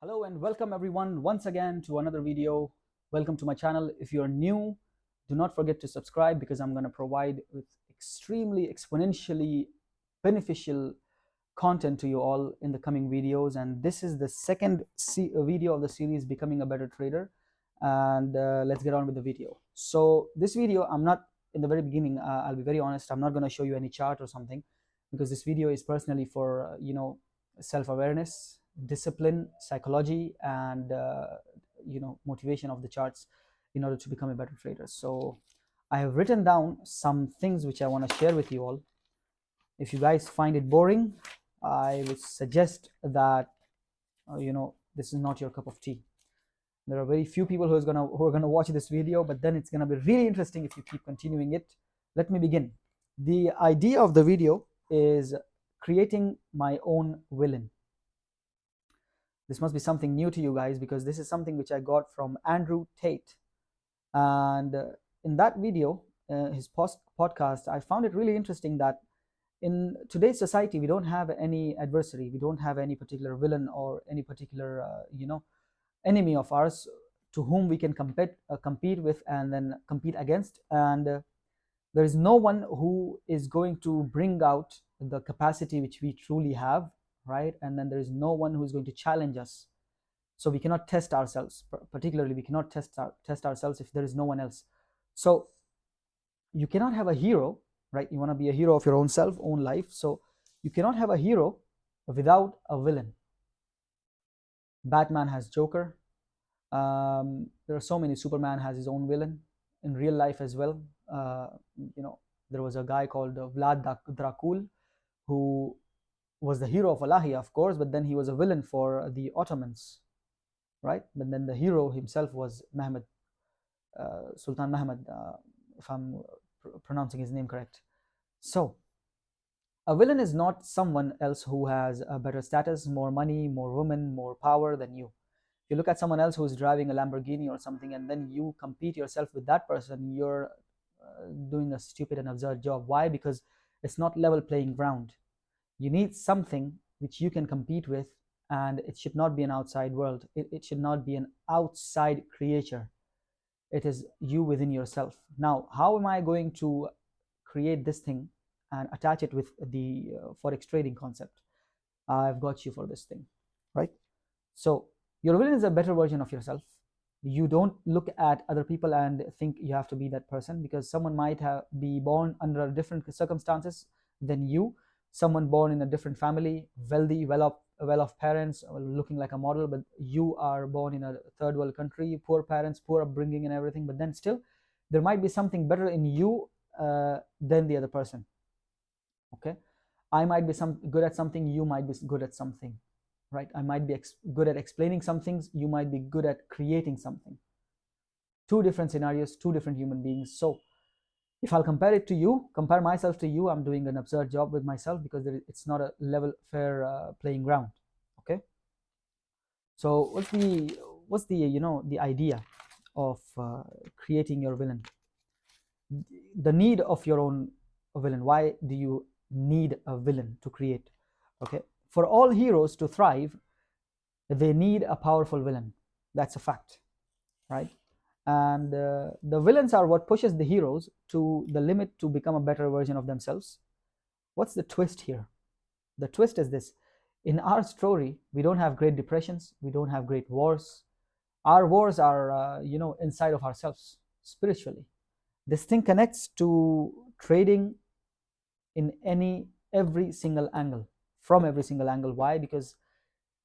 Hello and welcome everyone once again to another video. Welcome to my channel. If you're new, do not forget to subscribe because I'm going to provide with extremely exponentially beneficial content to you all in the coming videos. And this is the second video of the series, Becoming a Better Trader. And let's get on with the video. So this video, I'm not in the very beginning, I'll be very honest, I'm not going to show you any chart or something because this video is personally for, self-awareness, discipline, psychology, and motivation of the charts in order to become a better trader. So I have written down some things which I want to share with you all. If you guys find it boring, I would suggest that this is not your cup of tea. There are very few people who are gonna watch this video, but then it's gonna be really interesting if you keep continuing it. Let me begin. The idea of the video is creating my own villain. This must be something new to you guys because this is something which I got from Andrew Tate. And in that video, his podcast, I found it really interesting that in today's society, we don't have any adversary. We don't have any particular villain or any particular, enemy of ours to whom we can compete with and then compete against. And there is no one who is going to bring out the capacity which we truly have, right? And then there is no one who is going to challenge us. So we cannot test ourselves. Particularly, we cannot test ourselves if there is no one else. So you cannot have a hero, right? You want to be a hero of your own self, own life. So you cannot have a hero without a villain. Batman has Joker. There are so many. Superman has his own villain in real life as well. There was a guy called Vlad Dracul who was the hero of Wallachia, of course, but then he was a villain for the Ottomans, right? But then the hero himself was Mehmed, Sultan Mehmed, if I'm pronouncing his name correct. So a villain is not someone else who has a better status, more money, more women, more power than you. If you look at someone else who's driving a Lamborghini or something and then you compete yourself with that person, you're doing a stupid and absurd job. Why? Because it's not level playing ground. You need something which you can compete with, and it should not be an outside world. It should not be an outside creature. It is you within yourself. Now, how am I going to create this thing and attach it with the forex trading concept? I've got you for this thing, right? So your villain is a better version of yourself. You don't look at other people and think you have to be that person, because someone might be born under different circumstances than you. Someone born in a different family, wealthy, well-off parents, looking like a model, but you are born in a third world country, poor parents, poor upbringing and everything, but then still there might be something better in you than the other person. Okay, I might be good at something, you might be good at something, right? I might be good at explaining some things, you might be good at creating something. Two different scenarios, two different human beings. So if I'll compare myself to you, I'm doing an absurd job with myself because it's not a level fair playing ground. Okay, so what's the idea of creating your villain? The need of your own villain. Why do you need a villain to create? Okay, for all heroes to thrive, they need a powerful villain. That's a fact, right? And the villains are what pushes the heroes to the limit to become a better version of themselves. What's the twist here? The twist is this: in our story, we don't have great depressions, we don't have great wars. Our wars are inside of ourselves, spiritually. This thing connects to trading in every single angle, from every single angle. Why? Because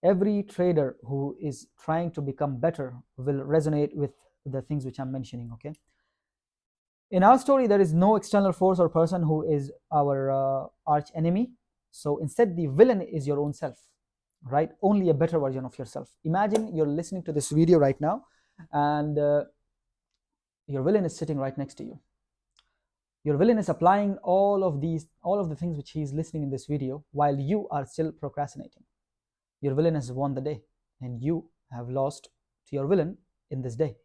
every trader who is trying to become better will resonate with the things which I'm mentioning. Okay, in our story there is no external force or person who is our arch enemy. So instead, the villain is your own self, right? Only a better version of yourself. Imagine you're listening to this video right now, and your villain is sitting right next to you. Your villain is applying all of the things which he's listening in this video while you are still procrastinating. Your villain has won the day, and you have lost to your villain in this day.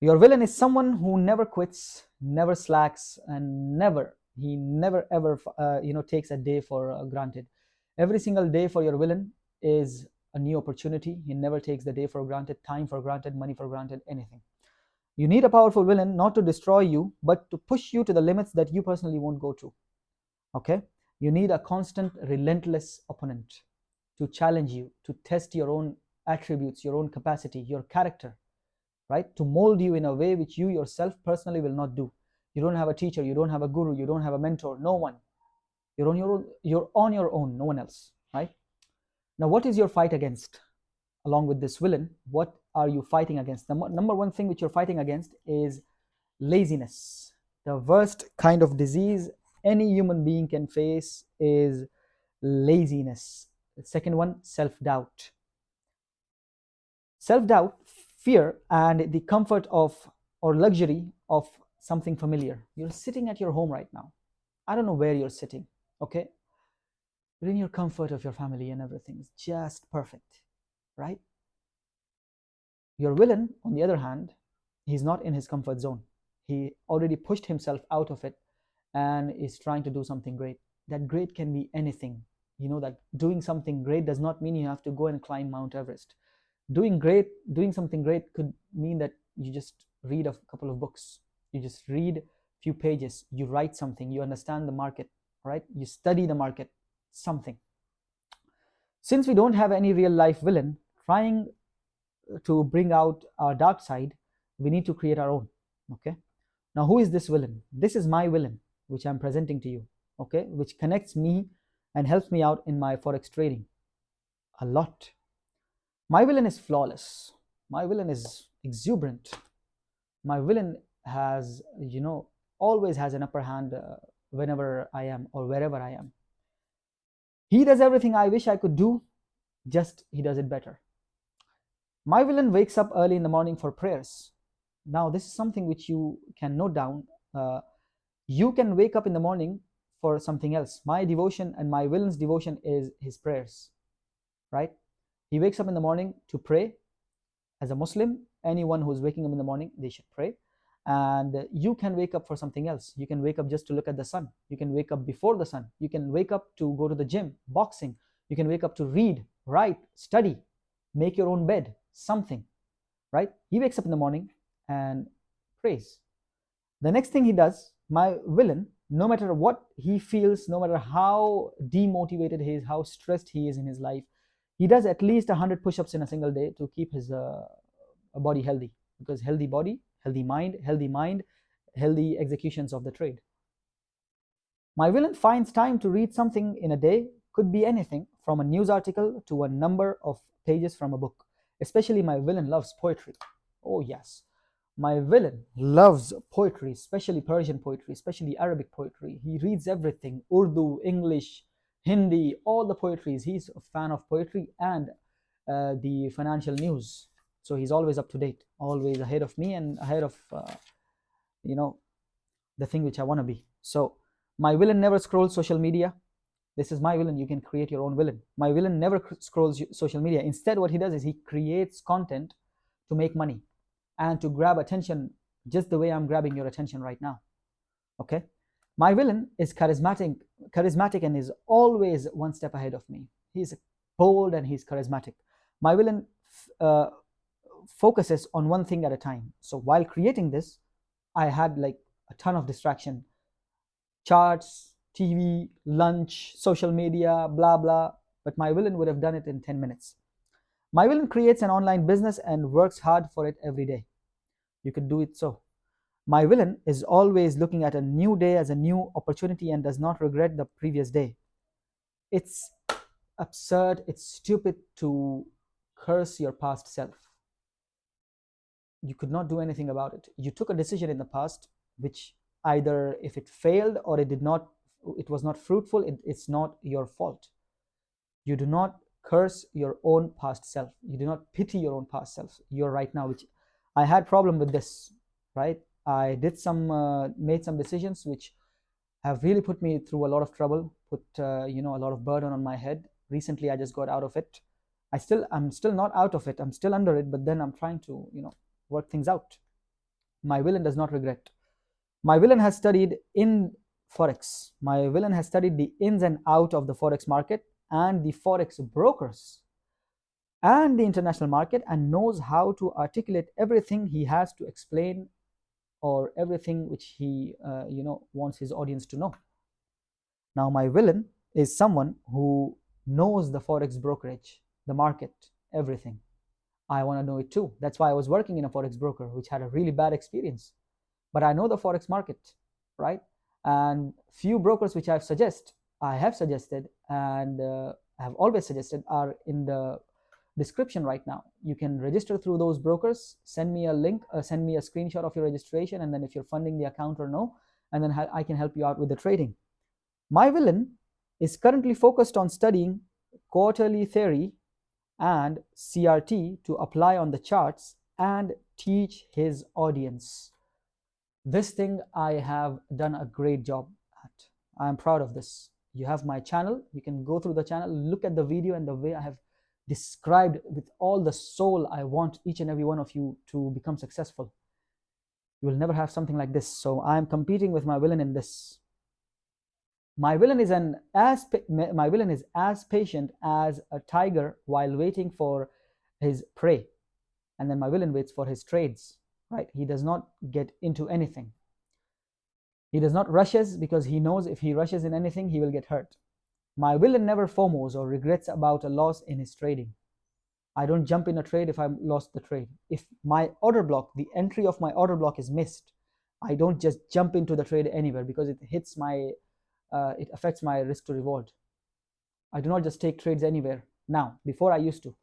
Your villain is someone who never quits, never slacks, and never ever takes a day for granted. Every single day for your villain is a new opportunity. He never takes the day for granted, time for granted, money for granted, anything. You need a powerful villain not to destroy you, but to push you to the limits that you personally won't go to. Okay? You need a constant, relentless opponent to challenge you, to test your own attributes, your own capacity, your character, right? To mold you in a way which you yourself personally will not do. You don't have a teacher, you don't have a guru, you don't have a mentor, no one. You're on your own, no one else, right? Now, what is your fight against? Along with this villain, what are you fighting against? The number one thing which you're fighting against is laziness. The worst kind of disease any human being can face is laziness. The second one, self-doubt. Self-doubt, fear, and the comfort of or luxury of something familiar. You're sitting at your home right now. I don't know where you're sitting, okay? You're in your comfort of your family and everything is just perfect, right? Your villain, on the other hand, he's not in his comfort zone. He already pushed himself out of it and is trying to do something great. That great can be anything. You know that doing something great does not mean you have to go and climb Mount Everest. Doing something great could mean that you just read a couple of books. You just read a few pages. You write something. You understand the market, right? You study the market, something. Since we don't have any real life villain trying to bring out our dark side, we need to create our own. Okay. Now, who is this villain? This is my villain, which I'm presenting to you. Okay, which connects me and helps me out in my forex trading a lot. My villain is flawless. My villain is exuberant. My villain has, always has an upper hand whenever I am or wherever I am. He does everything I wish I could do, just he does it better. My villain wakes up early in the morning for prayers. Now, this is something which you can note down. You can wake up in the morning for something else. My devotion and my villain's devotion is his prayers, right? He wakes up in the morning to pray. As a Muslim, anyone who's waking up in the morning, they should pray. And you can wake up for something else. You can wake up just to look at the sun. You can wake up before the sun. You can wake up to go to the gym, boxing. You can wake up to read, write, study, make your own bed, something, right? He wakes up in the morning and prays. The next thing he does, my villain, no matter what he feels, no matter how demotivated he is, how stressed he is in his life, he does at least 100 push-ups in a single day to keep his body healthy. Because healthy body, healthy mind, healthy executions of the trade. My villain finds time to read something in a day, could be anything from a news article to a number of pages from a book. Especially my villain loves poetry. Oh yes, my villain loves poetry, especially Persian poetry, especially Arabic poetry. He reads everything, Urdu, English, Hindi, all the poetries. He's a fan of poetry and the financial news. So he's always up to date, always ahead of me and ahead of, the thing which I want to be. So my villain never scrolls social media. This is my villain. You can create your own villain. My villain never scrolls social media. Instead, what he does is he creates content to make money and to grab attention just the way I'm grabbing your attention right now. Okay? My villain is charismatic and is always one step ahead of me. He's bold and he's charismatic. My villain focuses on one thing at a time. So while creating this, I had like a ton of distraction. Charts, TV, lunch, social media, blah, blah. But my villain would have done it in 10 minutes. My villain creates an online business and works hard for it every day. You could do it so. My villain is always looking at a new day as a new opportunity and does not regret the previous day. It's absurd, it's stupid to curse your past self. You could not do anything about it. You took a decision in the past which either if it failed or it was not fruitful, it's not your fault. You do not curse your own past self. You do not pity your own past self. You're right now, which I had problem with this, right? I did made some decisions which have really put me through a lot of trouble, put a lot of burden on my head. Recently, I just got out of it. I'm still not out of it. I'm still under it, but then I'm trying to, work things out. My villain does not regret. My villain has studied in forex. My villain has studied the ins and out of the forex market and the forex brokers. and the international market, and knows how to articulate everything he has to explain, or everything which he wants his audience to know. Now my villain is someone who knows the forex brokerage, the market, everything. I want to know it too. That's why I was working in a forex broker, which had a really bad experience. But I know the forex market, right? And few brokers which I have suggested, and I have always suggested, are in the description right now. You can register through those brokers. Send me a link, send me a screenshot of your registration, and then if you're funding the account or no, and then I can help you out with the trading. My villain is currently focused on studying quarterly theory and CRT to apply on the charts and teach his audience. This thing I have done a great job at. I am proud of this. You have my channel. You can go through the channel, look at the video, and the way I have described with all the soul. I want each and every one of you to become successful. You will never have something like this. So I am competing with my villain in this. My villain is as patient as a tiger while waiting for his prey. And then my villain waits for his trades, right? He does not get into anything. He does not rushes, because he knows if he rushes in anything, he will get hurt. My villain never FOMOs or regrets about a loss in his trading. I don't jump in a trade if I lost the trade. If my order block, the entry of my order block is missed, I don't just jump into the trade anywhere, because it affects my risk to reward. I do not just take trades anywhere now. Before I used to.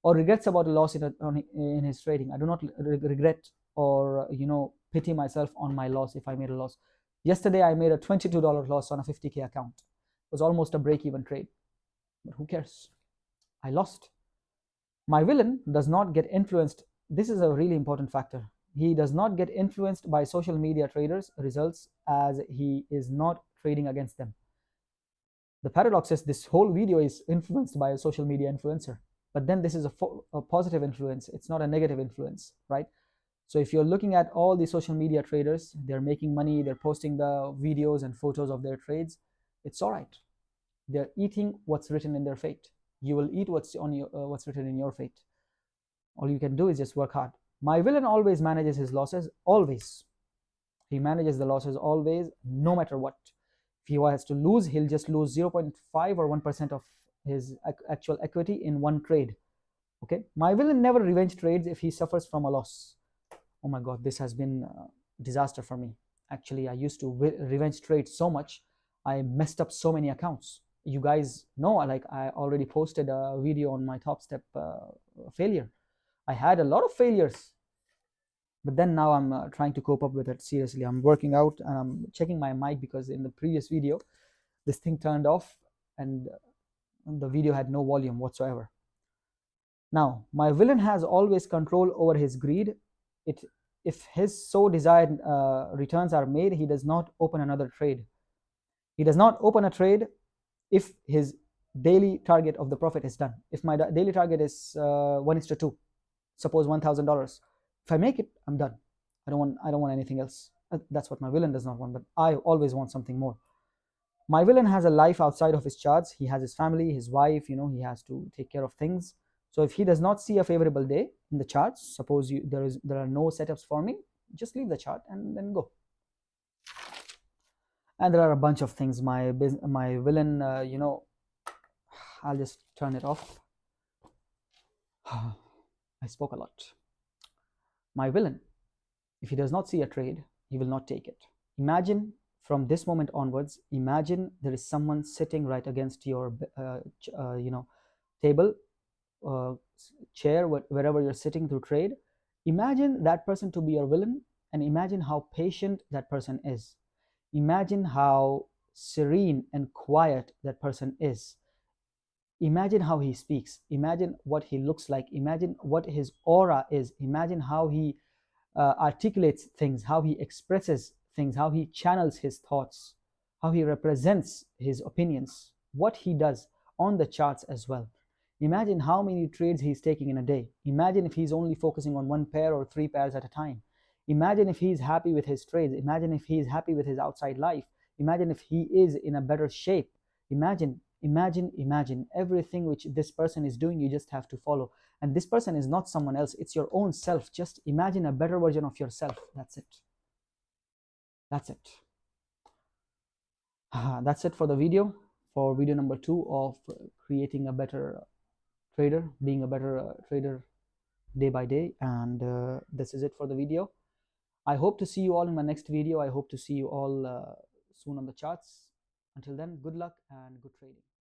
Or regrets about a loss in his trading. I do not regret or pity myself on my loss if I made a loss. Yesterday I made a $22 loss on a 50K account. It was almost a break-even trade. But who cares? I lost. My villain does not get influenced. This is a really important factor. He does not get influenced by social media traders' results, as he is not trading against them. The paradox is this whole video is influenced by a social media influencer, but then this is a positive influence. It's not a negative influence, right? So if you're looking at all the social media traders, they're making money, they're posting the videos and photos of their trades. It's all right. They're eating what's written in their fate. You will eat what's written in your fate. All you can do is just work hard. My villain always manages his losses, always. He manages the losses always, no matter what. If he has to lose, he'll just lose 0.5 or 1% of his actual equity in one trade. Okay, my villain never revenge trades if he suffers from a loss. Oh my god, this has been a disaster for me. Actually, I used to revenge trade so much, I messed up so many accounts. You guys know, like, I already posted a video on my top step failure. I had a lot of failures, but then now I'm trying to cope up with it. Seriously, I'm working out and I'm checking my mic, because in the previous video this thing turned off and the video had no volume whatsoever. Now my villain has always control over his greed. If his so desired returns are made, he does not open another trade. He does not open a trade if his daily target of the profit is done. If my daily target is 1:2, suppose $1,000, if I make it, I'm done. I don't want anything else. That's what my villain does not want, but I always want something more. My villain has a life outside of his charts. He has his family, his wife, he has to take care of things. So if he does not see a favorable day in the charts, suppose there are no setups for me, just leave the chart and then go. And there are a bunch of things. My villain, I'll just turn it off. I spoke a lot. My villain, if he does not see a trade, he will not take it. Imagine from this moment onwards, imagine there is someone sitting right against your table, chair, wherever you're sitting to trade. Imagine that person to be your villain, and imagine how patient that person is. Imagine how serene and quiet that person is. Imagine how he speaks. Imagine what he looks like. Imagine what his aura is. Imagine how he articulates things, how he expresses things, how he channels his thoughts, how he represents his opinions, what he does on the charts as well. Imagine how many trades he's taking in a day. Imagine if he's only focusing on one pair or three pairs at a time. Imagine if he's happy with his trades. Imagine if he's happy with his outside life. Imagine if he is in a better shape. Imagine imagine everything which this person is doing, you just have to follow. And this person is not someone else, it's your own self. Just imagine a better version of yourself. That's it. That's it. That's it for the video, for video number 2 of creating a better trader, being a better trader day by day. And this is it for the video. I hope to see you all in my next video. I hope to see you all soon on the charts. Until then, good luck and good trading.